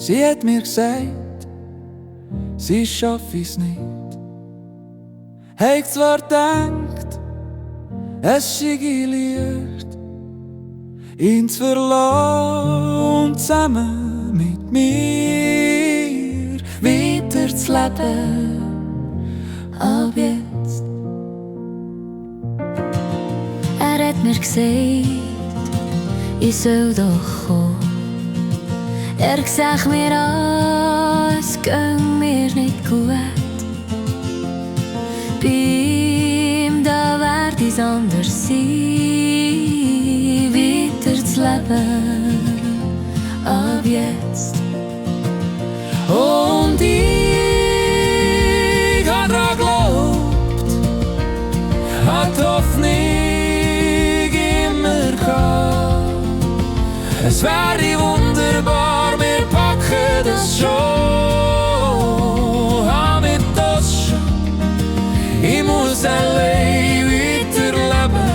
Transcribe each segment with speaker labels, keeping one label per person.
Speaker 1: Sie hat mir gesagt, sie schaffe es nicht. Hab zwar gedacht, es sei leicht, ihn zu verlassen und zusammen mit mir weiter zu leben. Ab jetzt.
Speaker 2: Er hat mir gesagt, ich soll doch kommen. Er sagt mir an, es geht mir nicht gut. Bei ihm, da werd ich's anders sein, weiter zu leben, ab jetzt.
Speaker 1: Und ich hab dran geglaubt, hab die Hoffnung immer gehabt. Es wäre wunderbar, wir packen das schon. Hab mit das schon, ich muss allein weiterleben.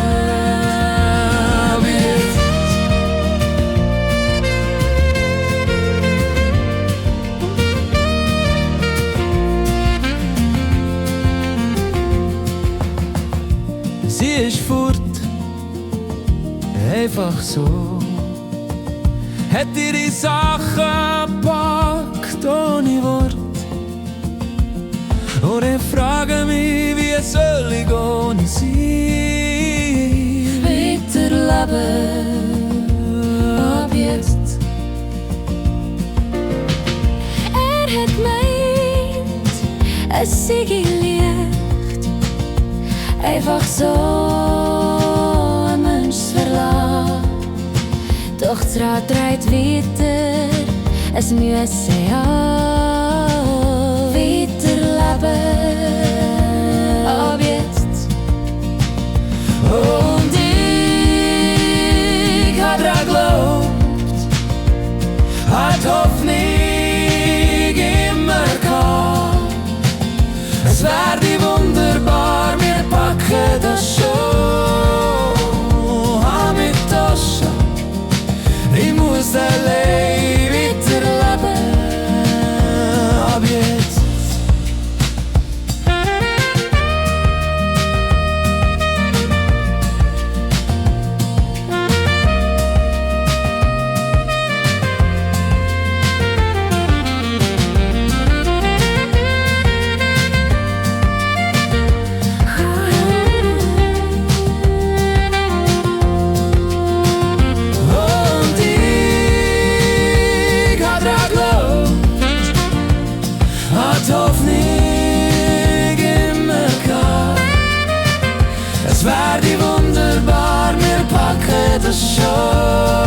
Speaker 1: Ab jetzt. Sie ist fort, einfach so. Hat ihre Sachen gepackt ohne Wort. Und ich frage mich, wie soll ich ohne sie
Speaker 2: weiterleben, ab jetzt. Er hat gemeint, es sei leicht, einfach so ein Mensch zu verlassen. Doch das Rad dreht weiter, es müsse ja weiterleben, ab jetzt.
Speaker 1: Und ich hab dran geglaubt, hab die Hoffnung immer gehabt. Es werde wunderbar, wir packen das schon. Hab mit das schon, ich muss allein weiterleben, ab jetzt. Die Hoffnung immer gehabt. Es werde wunderbar, wir packen das schon.